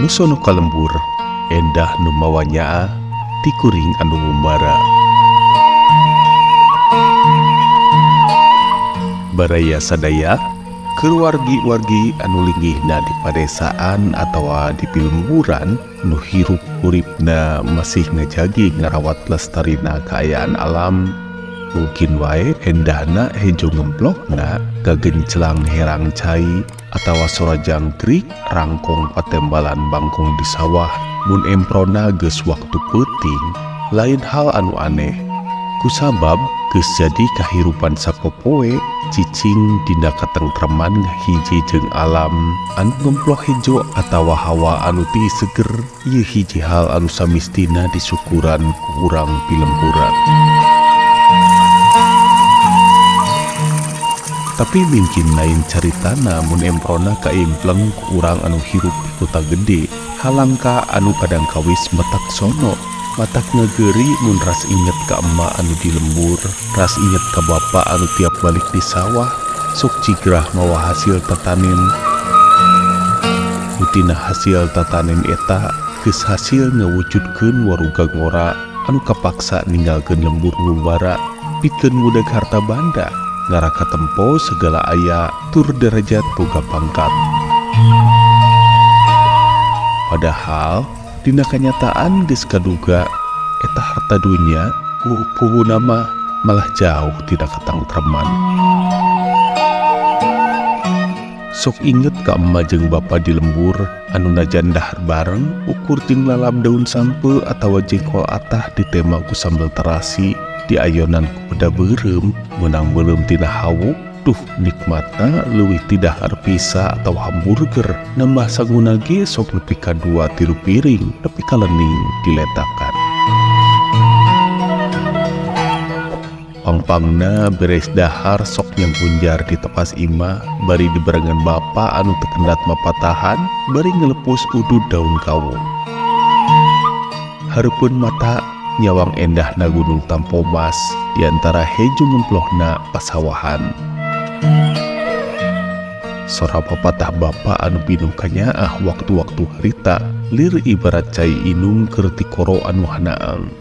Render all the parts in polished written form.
nusono ka lembur endah nu mawa nyaa ti kuring anu ngumbara. Baraya sadaya keur wargi-wargi anu linggihna di padesaan atawa di pilemburan nu hirup uripna masih ngajagi ngarawat lestarina kaayaan alam. Mungkin wae endahna hejo ngemplokna gagencelang herang cai atawa sora jangkrik rangkong patembalan bangkong di sawah. Mun emprona geus waktu peuting lain hal anu aneh. Kusabab geus jadi kahirupan sapopoe cicing dina katengtreman hiji jeung alam anu ngemplok hejo atawa hawa anu ti seger. Ieu hiji hal anu samistina disukuran ku urang pilemburan. Tapi mungkin lain caritana mun emprona kaimpleng ku urang anu hirup di kota gede. Halangka anu kadang kawis matak sono, matak ngegeri mun ras inget ka emak anu di lembur, ras inget ka bapa anu tiap balik di sawah, sok cigrah mawa hasil tatanen. Mutina hasil tatanen eta geus hasil ngawujudkeun waruga ngora anu kapaksa ninggalkeun lembur ngumbara pikeun budak harta banda. Ngaraka tempo segala aya tur derajat boga pangkat. Padahal dina kanyataan geus kaduga eta harta dunia puhuna mah malah jauh tidak katangtreman. Sok inget ka emma jeung bapa di lembur anu najan dahar bareng ukur jeung lalam daun sampe atawa jengkol atah ditema ku sambal terasi di ayonan ku peda beureum menang beureum tina hawuk. Duh nikmatna leuwih ti dahar pisa atau hamburger nambah sanguna ge sok nepi ka 2-3 piring nepi ka leuning diletakan. Pangpangna beres dahar sok nyangpunjar di tepas imah bari diberangan bapa anu teu kendat mapatahan bari ngelepus udud daun kawung. Hareupeun mata nyawang endahna gunung Tampomas diantara hejo ngemplohna pasawahan. Sora papatah bapa anu binung kanyaah waktu-waktu harita lir ibarat cai inung keur ti koro anu hanaang.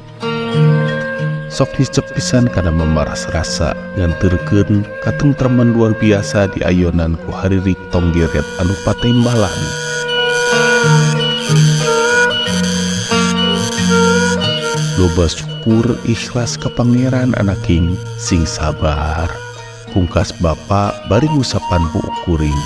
Sok nyicep pisan kana memaras rasa nganterkeun katengtreman luar biasa di ayonan ku haririk tonggeret anu patembalan. Loba syukur ikhlas ka pangeran anaking sing sabar. Pungkas bapa bari ngusapan bu kuring.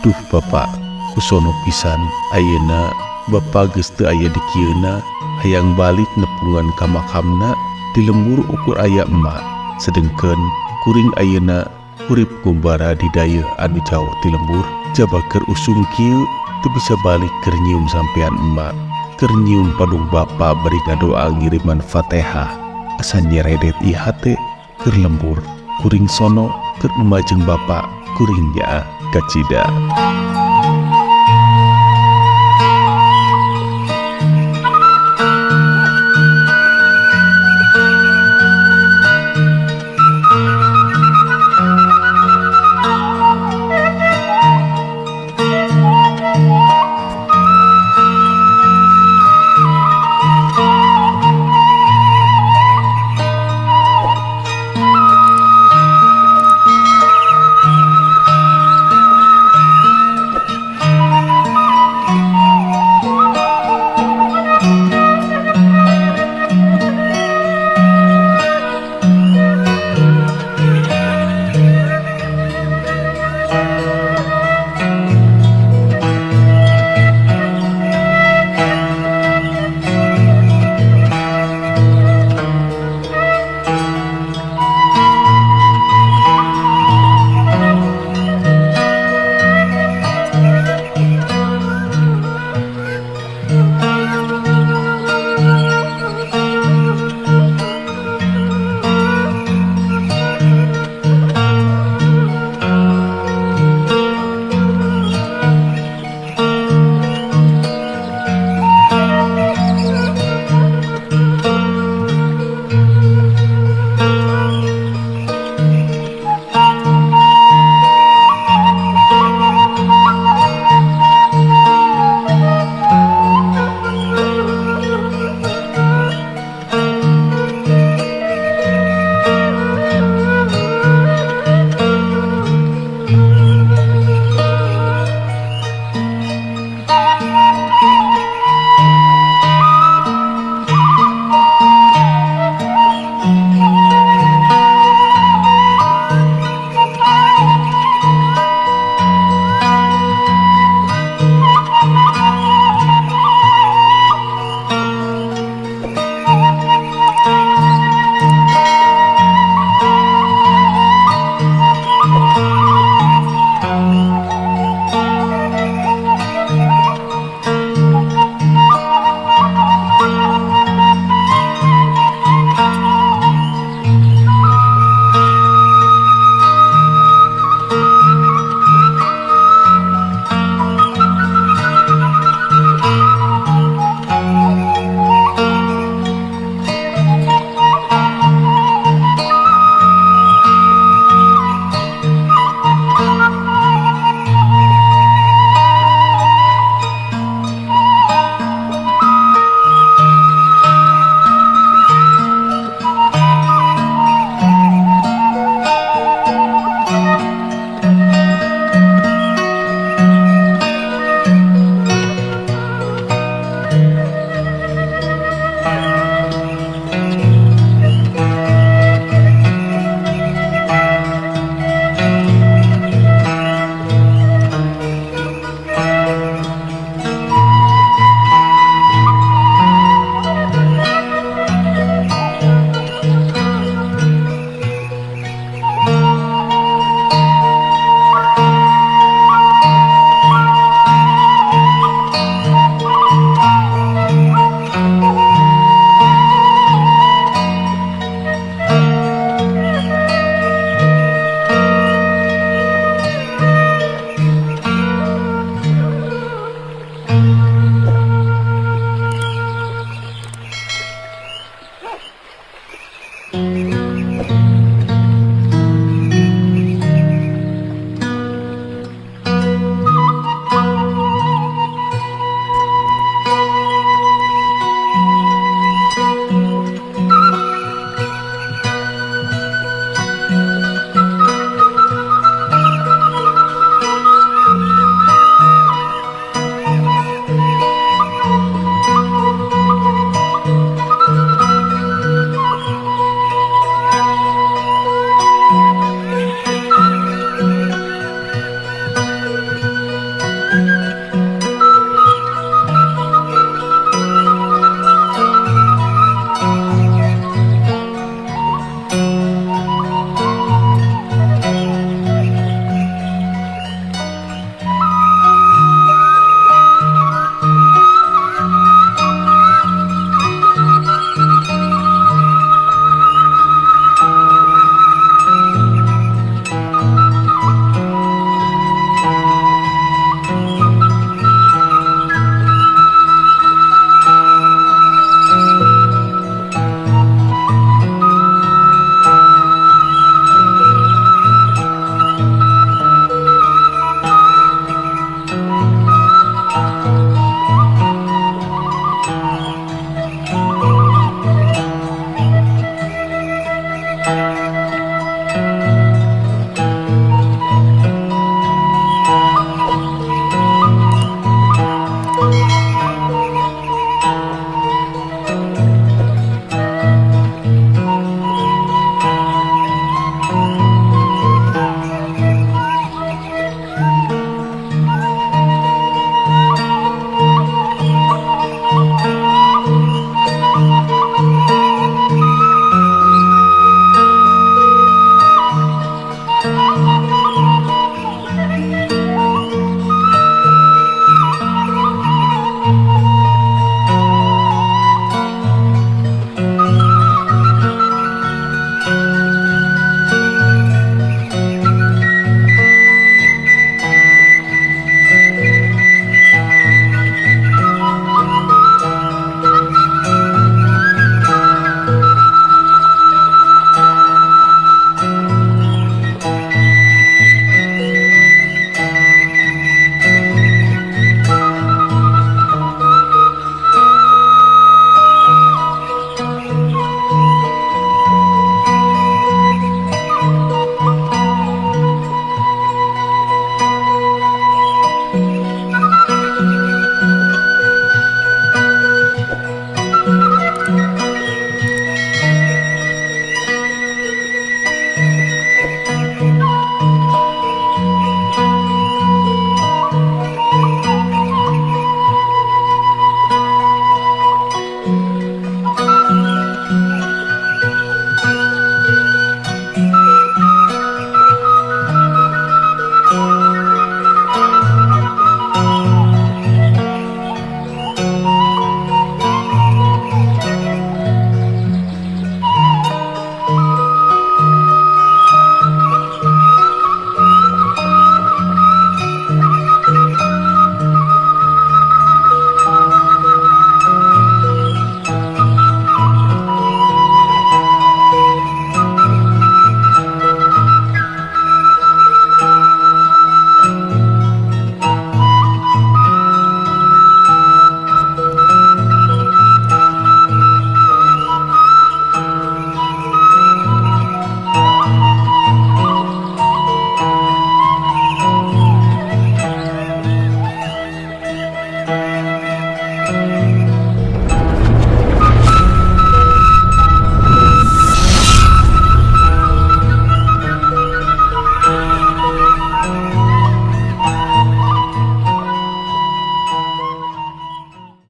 Duh bapa, kusono pisan ayeuna bapa geus teu aya di kieuna hayang balik nepungan ka makamna di lembur ukur aya emak. Sedengkeun kuring ayeuna urip ngumbara di dayeuh anu jauh ti lembur. Jaba keur usum kieu teu bisa balik keur nyium sampean emak, keur nyium padung bapa bari ngadoa ngiriman Fatihah. Asa nyeredet ieu hate keur lembur kuring sono keur memajeng bapa kuring nya kacida.